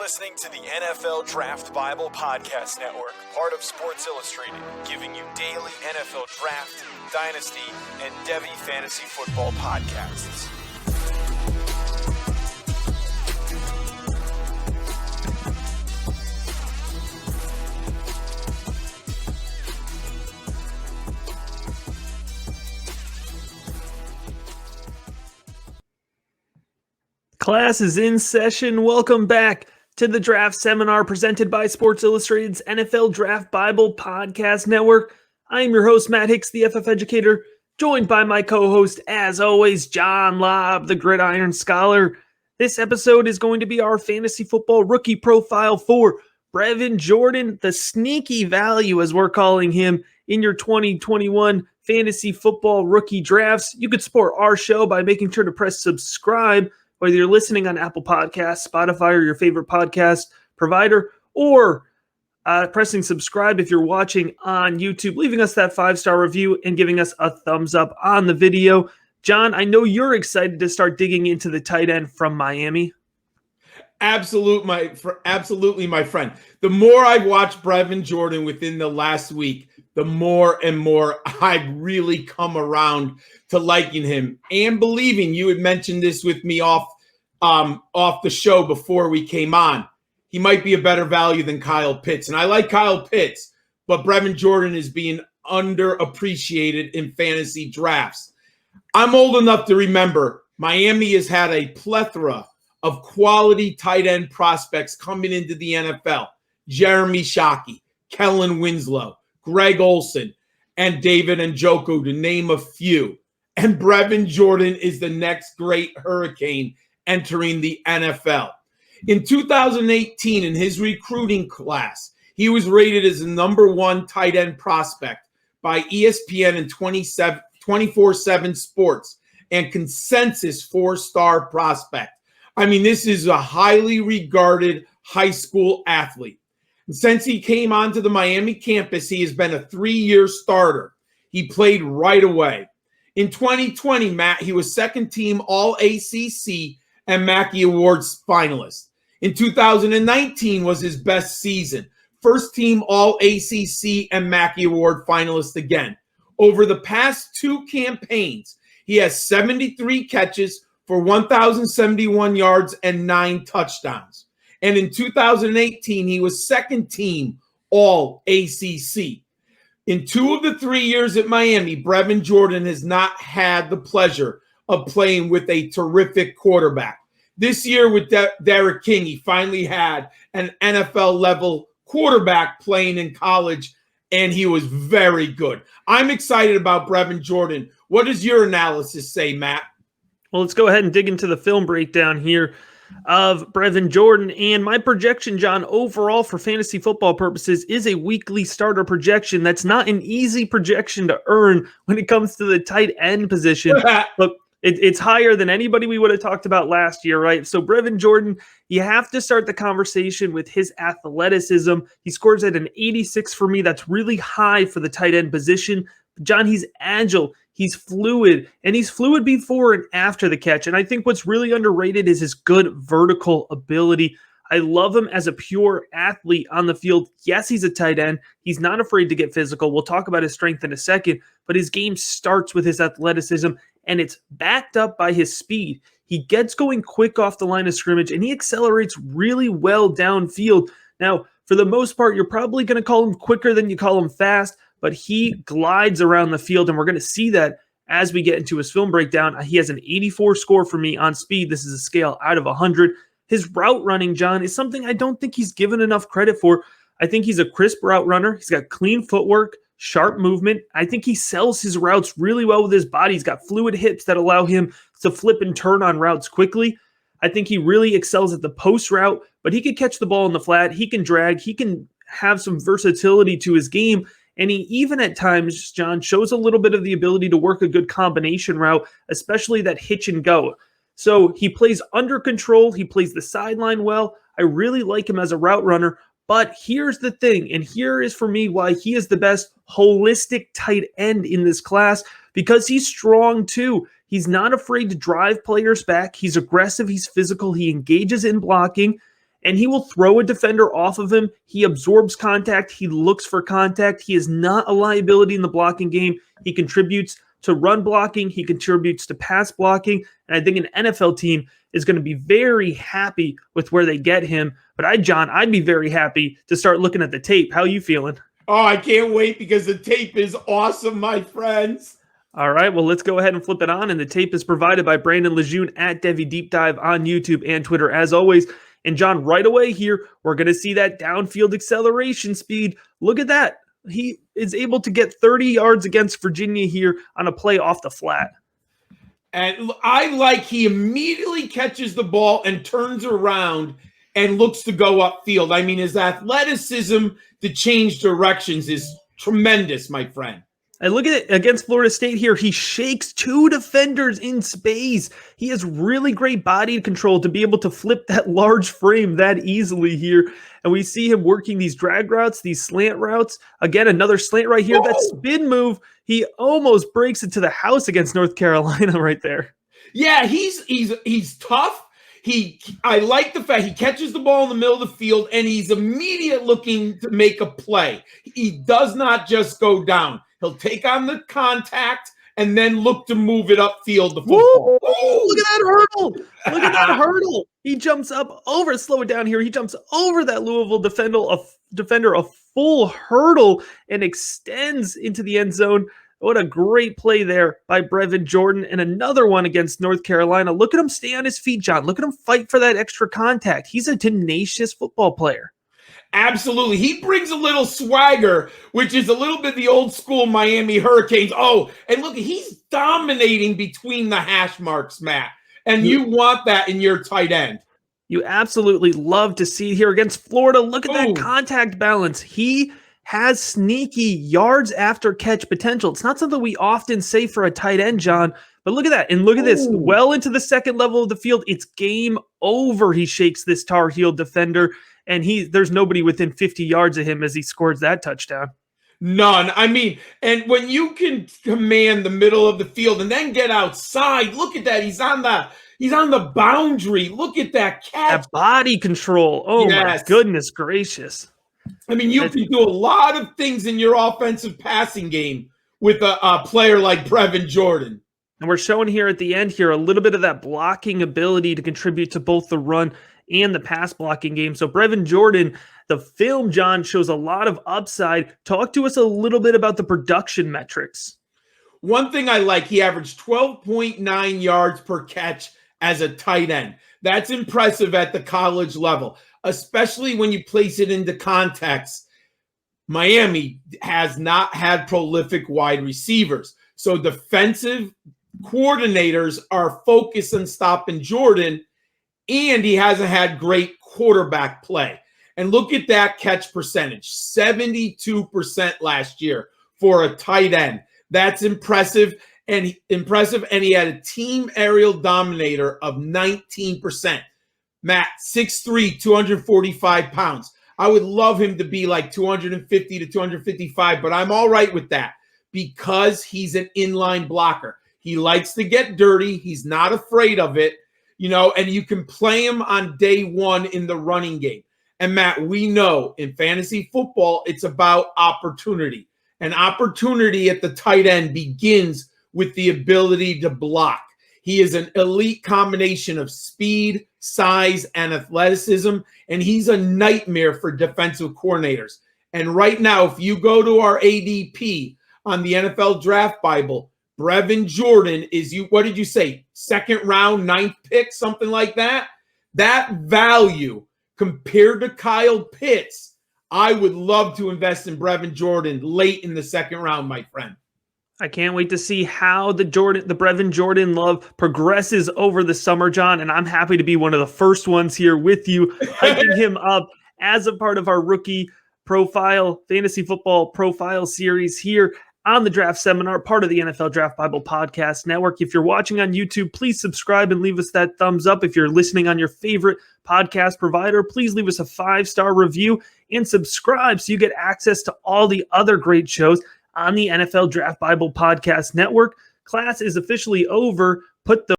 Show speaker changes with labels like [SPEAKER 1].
[SPEAKER 1] listening to the NFL Draft Bible Podcast Network, part of Sports Illustrated, giving you daily NFL Draft, Dynasty, and Devy Fantasy Football podcasts.
[SPEAKER 2] Class is in session. Welcome back to the Draft Seminar presented by Sports Illustrated's NFL Draft Bible Podcast Network. I am your host, Matt Hicks, the FF Educator, joined by my co-host, as always, John Lobb, the Gridiron Scholar. This episode is going to be our fantasy football rookie profile for Brevin Jordan, the sneaky value, as we're calling him, in your 2021 fantasy football rookie drafts. You could support our show by making sure to press subscribe, whether you're listening on Apple Podcasts, Spotify, or your favorite podcast provider, or pressing subscribe if you're watching on YouTube, leaving us that 5-star review and giving us a thumbs up on the video. John, I know you're excited to start digging into the tight end from Miami.
[SPEAKER 3] Absolutely, my friend. The more I've watched Brevin Jordan within the last week, the more and more I've really come around to liking him and believing. You had mentioned this with me off the show before we came on. He might be a better value than Kyle Pitts. And I like Kyle Pitts, but Brevin Jordan is being underappreciated in fantasy drafts. I'm old enough to remember Miami has had a plethora of quality tight end prospects coming into the NFL. Jeremy Shockey, Kellen Winslow, Greg Olsen, and David Njoku, to name a few. And Brevin Jordan is the next great hurricane entering the NFL. In 2018, in his recruiting class, he was rated as the number one tight end prospect by ESPN and 24/7 Sports and consensus 4-star prospect. I mean, this is a highly regarded high school athlete. And since he came onto the Miami campus, he has been a 3-year starter. He played right away. In 2020, Matt, he was second-team All-ACC and Mackey Awards finalist. In 2019 was his best season. First-team All-ACC and Mackey Award finalist again. Over the past 2 campaigns, he has 73 catches for 1,071 yards and 9 touchdowns. And in 2018, he was second-team All-ACC. In 2 of the 3 years at Miami, Brevin Jordan has not had the pleasure of playing with a terrific quarterback. This year with Derek King, he finally had an NFL-level quarterback playing in college, and he was very good. I'm excited about Brevin Jordan. What does your analysis say, Matt?
[SPEAKER 2] Well, let's go ahead and dig into the film breakdown here of Brevin Jordan. And my projection, John, overall for fantasy football purposes is a weekly starter projection. That's not an easy projection to earn when it comes to the tight end position. Look, it's higher than anybody we would have talked about last year, right? So Brevin Jordan, you have to start the conversation with his athleticism. He scores at an 86 for me. That's really high for the tight end position. John, he's agile. He's fluid, and he's fluid before and after the catch. And I think what's really underrated is his good vertical ability. I love him as a pure athlete on the field. Yes, he's a tight end. He's not afraid to get physical. We'll talk about his strength in a second, but his game starts with his athleticism, and it's backed up by his speed. He gets going quick off the line of scrimmage, and he accelerates really well downfield. Now, for the most part, you're probably going to call him quicker than you call him fast, but he glides around the field, and we're going to see that as we get into his film breakdown. He has an 84 score for me on speed. This is a scale out of 100. His route running, John, is something I don't think he's given enough credit for. I think he's a crisp route runner. He's got clean footwork, sharp movement. I think he sells his routes really well with his body. He's got fluid hips that allow him to flip and turn on routes quickly. I think he really excels at the post route, but he can catch the ball in the flat. He can drag. He can have some versatility to his game. And he even at times, John, shows a little bit of the ability to work a good combination route, especially that hitch and go. So he plays under control. He plays the sideline well. I really like him as a route runner. But here's the thing, and here is for me why he is the best holistic tight end in this class, because he's strong too. He's not afraid to drive players back. He's aggressive. He's physical. He engages in blocking. and he will throw a defender off of him. He absorbs contact. He looks for contact. He is not a liability in the blocking game. He contributes to run blocking. He contributes to pass blocking. And I think an NFL team is going to be very happy with where they get him. But I'd be very happy to start looking at the tape. How are you feeling?
[SPEAKER 3] Oh, I can't wait because the tape is awesome, my friends.
[SPEAKER 2] All right, well, let's go ahead and flip it on. And the tape is provided by Brandon Lejeune at Devy Deep Dive on YouTube and Twitter, as always. And John, right away here, we're going to see that downfield acceleration speed. Look at that. He is able to get 30 yards against Virginia here on a play off the flat.
[SPEAKER 3] And I like he immediately catches the ball and turns around and looks to go upfield. I mean, his athleticism to change directions is tremendous, my friend.
[SPEAKER 2] And look at it against Florida State here. He shakes two defenders in space. He has really great body control to be able to flip that large frame that easily here. And we see him working these drag routes, these slant routes. Again, another slant right here. Whoa. That spin move, he almost breaks it to the house against North Carolina right there.
[SPEAKER 3] Yeah, he's tough. I like the fact he catches the ball in the middle of the field and he's immediate looking to make a play. He does not just go down. He'll take on the contact and then look to move it upfield. The football.
[SPEAKER 2] Look at that hurdle. Look at that hurdle. He jumps up over, slow it down here. He jumps over that Louisville defender a full hurdle and extends into the end zone. What a great play there by Brevin Jordan. And another one against North Carolina. Look at him stay on his feet, John. Look at him fight for that extra contact. He's a tenacious football player.
[SPEAKER 3] Absolutely. He brings a little swagger, which is a little bit the old school Miami Hurricanes. Oh, and look, he's dominating between the hash marks, Matt. And you want that in your tight end.
[SPEAKER 2] You absolutely love to see here against Florida. Look at that contact balance. He has sneaky yards after catch potential. It's not something we often say for a tight end, John, but look at that. And look at this. Well into the second level of the field. It's game over. He shakes this Tar Heel defender. And there's nobody within 50 yards of him as he scores that touchdown.
[SPEAKER 3] None. I mean, and when you can command the middle of the field and then get outside, look at that. He's on the boundary. Look at that catch.
[SPEAKER 2] That body control. Oh, yes. My goodness gracious.
[SPEAKER 3] I mean, you can do a lot of things in your offensive passing game with a player like Brevin Jordan.
[SPEAKER 2] And we're showing here at the end here a little bit of that blocking ability to contribute to both the run and the pass blocking game. So Brevin Jordan, the film, John, shows a lot of upside. Talk to us a little bit about the production metrics.
[SPEAKER 3] One thing I like, he averaged 12.9 yards per catch as a tight end. That's impressive at the college level, especially when you place it into context. Miami has not had prolific wide receivers. So defensive coordinators are focused on stopping Jordan, and he hasn't had great quarterback play. And look at that catch percentage, 72% last year for a tight end. That's impressive. And he had a team aerial dominator of 19%. Matt, 6'3", 245 pounds. I would love him to be like 250 to 255, but I'm all right with that because he's an inline blocker. He likes to get dirty. He's not afraid of it, and you can play him on day one in the running game. And Matt, we know in fantasy football, it's about opportunity. And opportunity at the tight end begins with the ability to block. He is an elite combination of speed, size, and athleticism, and he's a nightmare for defensive coordinators. And right now, if you go to our ADP on the NFL Draft Bible, Brevin Jordan is, what did you say, second round, 9th pick, something like that? That value compared to Kyle Pitts, I would love to invest in Brevin Jordan late in the second round, my friend.
[SPEAKER 2] I can't wait to see how the Brevin Jordan love progresses over the summer, John, and I'm happy to be one of the first ones here with you, hyping him up as a part of our rookie profile, fantasy football profile series here on the Draft Seminar, part of the NFL Draft Bible Podcast Network. If you're watching on YouTube, please subscribe and leave us that thumbs up. If you're listening on your favorite podcast provider, please leave us a 5-star review and subscribe so you get access to all the other great shows on the NFL Draft Bible Podcast Network. Class is officially over. Put the